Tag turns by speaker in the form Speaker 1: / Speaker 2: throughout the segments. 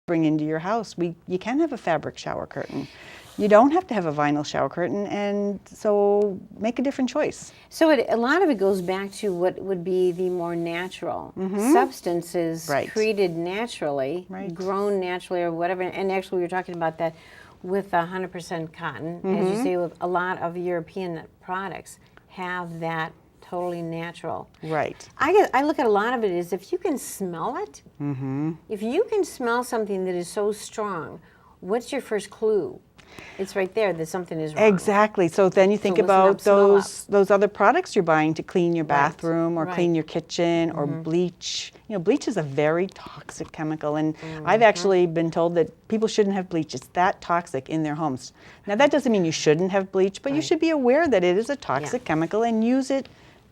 Speaker 1: bring into your house. You can have a fabric shower curtain. You don't have to have a vinyl shower curtain, and so make a different choice.
Speaker 2: So a lot of it goes back to what would be the more natural substances created naturally, grown naturally or whatever. And actually we were talking about that with 100% cotton. As you say, with a lot of European products have that totally natural.
Speaker 1: Right.
Speaker 2: I look at a lot of it as if you can smell it, if you can smell something that is so strong, what's your first clue? It's right there that something is wrong.
Speaker 1: Exactly. So then you think about those other products you're buying to clean your bathroom or clean your kitchen or bleach. You know, bleach is a very toxic chemical, and I've actually been told that people shouldn't have bleach. It's that toxic in their homes. Now that doesn't mean you shouldn't have bleach, but you should be aware that it is a toxic chemical and use it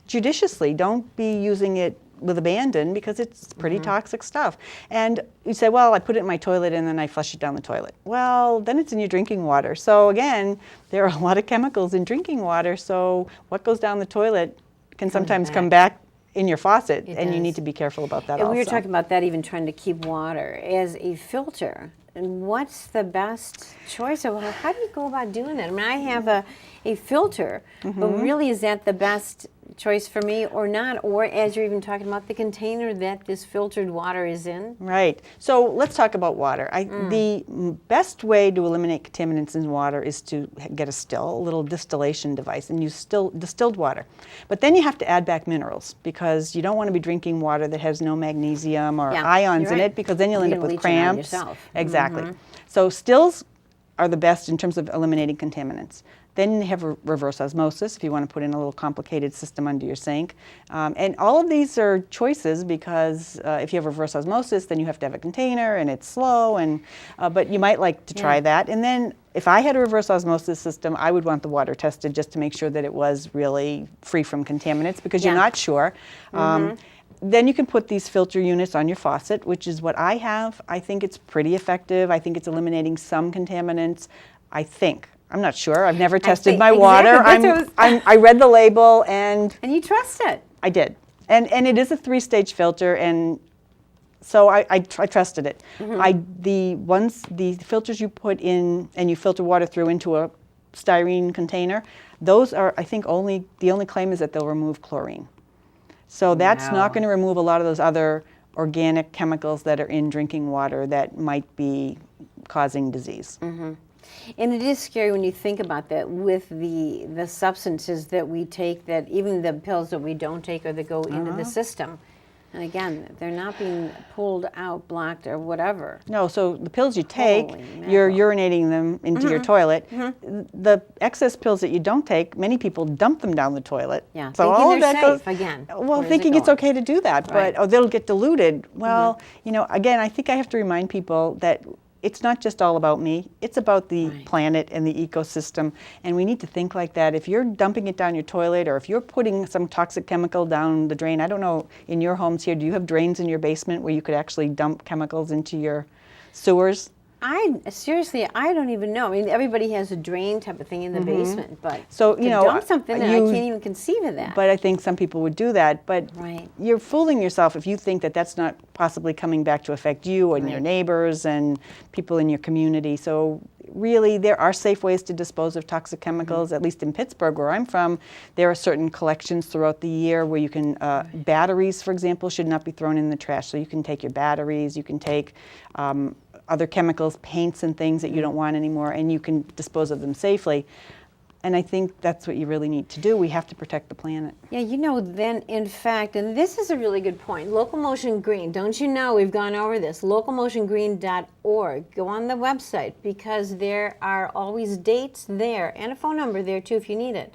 Speaker 1: judiciously. Don't be using it with abandon because it's pretty toxic stuff. And you say, well, I put it in my toilet and then I flush it down the toilet. Well, then it's in your drinking water. So again, there are a lot of chemicals in drinking water, so what goes down the toilet can sometimes come back in your faucet, and you need to be careful about that also.
Speaker 2: We were talking about that, even trying to keep water as a filter. And what's the best choice? How do you go about doing that? I mean, I have a filter, but really is that the best choice for me or not? Or as you're even talking about the container that this filtered water is in? Right.
Speaker 1: So let's talk about water. The best way to eliminate contaminants in water is to get a little distillation device, and use distilled water. But then you have to add back minerals, because you don't want to be drinking water that has no magnesium or ions in it, because then you'll end up with cramps. Exactly. So stills are the best in terms of eliminating contaminants. Then you have reverse osmosis if you want to put in a little complicated system under your sink. And all of these are choices, because if you have reverse osmosis, then you have to have a container and it's slow, but you might like to try that. And then if I had a reverse osmosis system, I would want the water tested just to make sure that it was really free from contaminants, because you're not sure. Then you can put these filter units on your faucet, which is what I have. I think it's pretty effective. I think it's eliminating some contaminants. I think. I'm not sure. I've never tested my water. I read the label and
Speaker 2: you trust it.
Speaker 1: I did. And it is a 3-stage filter, and so I trusted it. The filters you put in and you filter water through into a styrene container, those are, I think, the only claim is that they'll remove chlorine. So that's not going to remove a lot of those other organic chemicals that are in drinking water that might be causing disease.
Speaker 2: And it is scary when you think about that, with the substances that we take, that even the pills that we don't take or that go into the system. And again, they're not being pulled out, blocked, or whatever.
Speaker 1: No, so the pills you take, you're urinating them into your toilet. The excess pills that you don't take, many people dump them down the toilet.
Speaker 2: Yeah,
Speaker 1: so
Speaker 2: thinking
Speaker 1: all
Speaker 2: they're
Speaker 1: of that
Speaker 2: safe
Speaker 1: goes,
Speaker 2: again.
Speaker 1: Well, thinking it's okay to do that, but they'll get diluted. Well, you know, again, I think I have to remind people that it's not just all about me. It's about the planet and the ecosystem, and we need to think like that. If you're dumping it down your toilet, or if you're putting some toxic chemical down the drain, I don't know, in your homes here, do you have drains in your basement where you could actually dump chemicals into your sewers?
Speaker 2: Seriously, I don't even know. I mean, everybody has a drain type of thing in the basement, but
Speaker 1: so,
Speaker 2: you know, dump something, I can't even conceive of that.
Speaker 1: But I think some people would do that. But you're fooling yourself if you think that that's not possibly coming back to affect you and your neighbors and people in your community. So really, there are safe ways to dispose of toxic chemicals. At least in Pittsburgh, where I'm from, there are certain collections throughout the year where you can, batteries, for example, should not be thrown in the trash. So you can take your batteries, you can take other chemicals, paints and things that you don't want anymore, and you can dispose of them safely. And I think that's what you really need to do. We have to protect the planet.
Speaker 2: Yeah, you know, then in fact, and this is a really good point, Local Motion Green, don't you know, we've gone over this, localmotiongreen.org. Go on the website, because there are always dates there, and a phone number there too if you need it.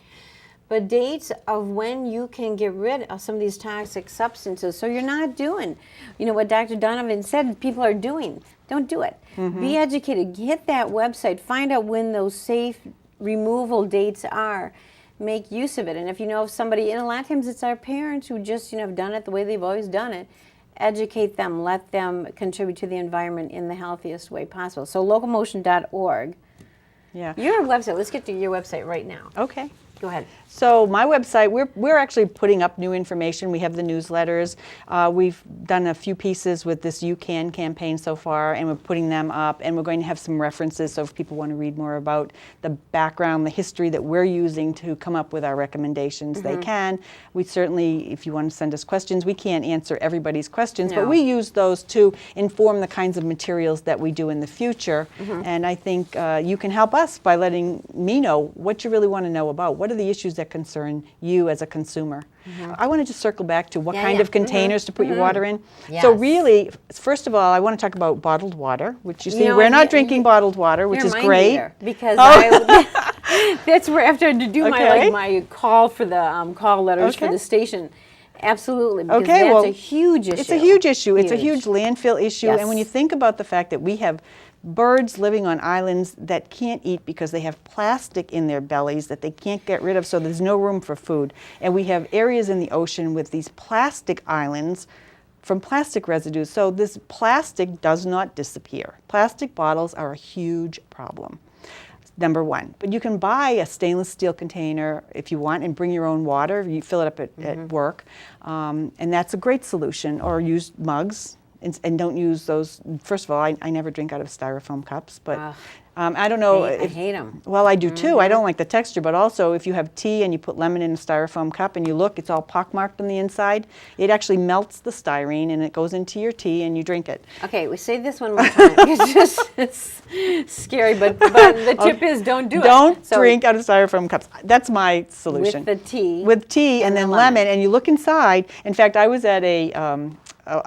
Speaker 2: But dates of when you can get rid of some of these toxic substances, so you're not doing, you know, what Dr. Donovan said people are doing. Don't do it. Be educated. Hit that website. Find out when those safe removal dates are. Make use of it. And if you know of somebody, and a lot of times it's our parents who just, you know, have done it the way they've always done it, educate them. Let them contribute to the environment in the healthiest way possible. So localmotion.org.
Speaker 1: Yeah.
Speaker 2: Your website. Let's get to your website right now.
Speaker 1: Okay.
Speaker 2: Go ahead.
Speaker 1: So my website, we're actually putting up new information. We have the newsletters. We've done a few pieces with this You Can campaign so far, and we're putting them up, and we're going to have some references, so if people want to read more about the background, the history that we're using to come up with our recommendations, they can. We certainly, if you want to send us questions, we can't answer everybody's questions, but we use those to inform the kinds of materials that we do in the future. And I think you can help us by letting me know what you really want to know about. What are the issues that concern you as a consumer? I want to just circle back to what kind of containers to put your water in. So really, first of all, I want to talk about bottled water, which you see, we're not drinking bottled water, which is great.
Speaker 2: Because that's where after I had to do my call for the call letters for the station. Absolutely, because that's a huge issue.
Speaker 1: It's a huge issue. It's a huge landfill issue. And when you think about the fact that we have birds living on islands that can't eat because they have plastic in their bellies that they can't get rid of, so there's no room for food. And we have areas in the ocean with these plastic islands from plastic residues. So this plastic does not disappear. Plastic bottles are a huge problem. Number one. But you can buy a stainless steel container if you want and bring your own water. You fill it up at work. And that's a great solution. Or use mugs. And don't use those. First of all, I never drink out of styrofoam cups, but I don't know.
Speaker 2: I hate them.
Speaker 1: Well, I do too. I don't like the texture, but also if you have tea and you put lemon in a styrofoam cup and you look, it's all pockmarked on the inside. It actually melts the styrene and it goes into your tea and you drink it.
Speaker 2: Okay, we say this one more time. It's scary, but the tip is don't do it.
Speaker 1: Don't drink out of styrofoam cups. That's my solution.
Speaker 2: With the tea.
Speaker 1: With tea and then lemon, and you look inside. In fact, I was at a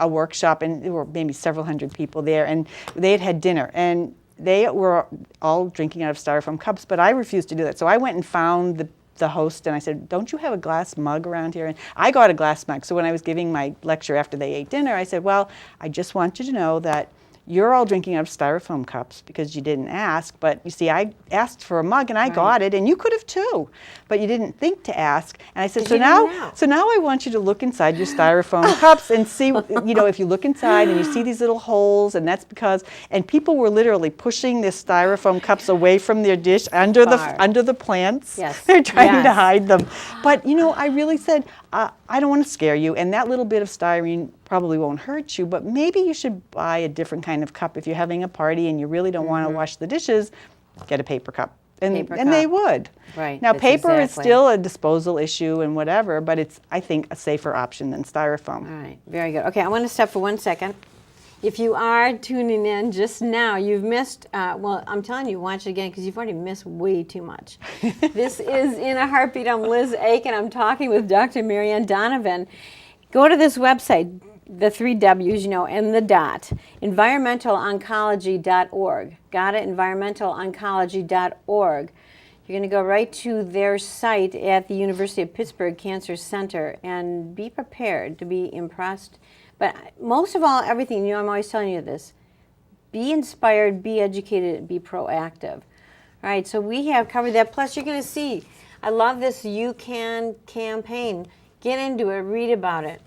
Speaker 1: workshop, and there were maybe several hundred people there, and they had had dinner, and they were all drinking out of styrofoam cups, but I refused to do that. So I went and found the host, and I said, don't you have a glass mug around here? And I got a glass mug. So when I was giving my lecture after they ate dinner, I said, well, I just want you to know that you're all drinking out of styrofoam cups because you didn't ask, but you see, I asked for a mug and I got it, and you could have too, but you didn't think to ask. And I said, so now I want you to look inside your styrofoam cups and see, if you look inside and you see these little holes, and that's because, and people were literally pushing their styrofoam cups away from their dish under the plants. They're trying to hide them. But I really said, I don't want to scare you, and that little bit of styrene probably won't hurt you, but maybe you should buy a different kind of cup. If you're having a party and you really don't want to wash the dishes, get a paper cup. And they would.
Speaker 2: Right.
Speaker 1: Now, paper is still a disposal issue and whatever, but it's, I think, a safer option than styrofoam.
Speaker 2: All right. Very good. Okay, I want to stop for 1 second. If you are tuning in just now, you've missed, well, I'm telling you, watch it again because you've already missed way too much. This is In a Heartbeat. I'm Liz Aiken. I'm talking with Dr. Maryann Donovan. Go to this website, the 3 W's, and the dot, environmentaloncology.org. Got it? Environmentaloncology.org. You're going to go right to their site at the University of Pittsburgh Cancer Center, and be prepared to be impressed. But most of all, everything, I'm always telling you this, be inspired, be educated, be proactive. All right, so we have covered that. Plus, you're going to see, I love this You Can campaign. Get into it, read about it.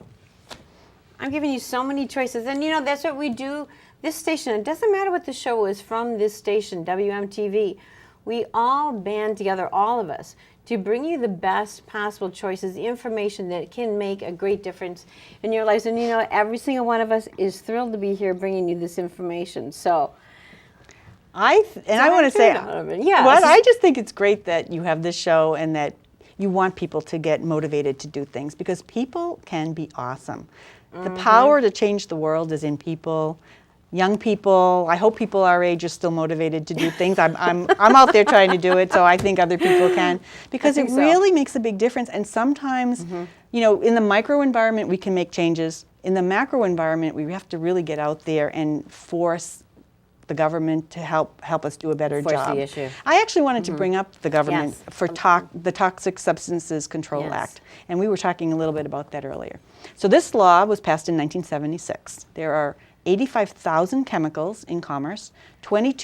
Speaker 2: I'm giving you so many choices. And that's what we do. This station, it doesn't matter what the show is from this station, WMTV. We all band together, all of us, to bring you the best possible choices, the information that can make a great difference in your lives. And every single one of us is thrilled to be here bringing you this information. So,
Speaker 1: I want to say, I just think it's great that you have this show and that you want people to get motivated to do things, because people can be awesome. The power to change the world is in people. Young people, I hope people our age are still motivated to do things. I'm out there trying to do it, so I think other people can, because it really makes a big difference. And sometimes, in the micro environment, we can make changes. In the macro environment, we have to really get out there and force the government to help us do a better job.
Speaker 2: The issue.
Speaker 1: I actually wanted to bring up the government for the Toxic Substances Control Act, and we were talking a little bit about that earlier. So this law was passed in 1976. There are 85,000 chemicals in commerce, 22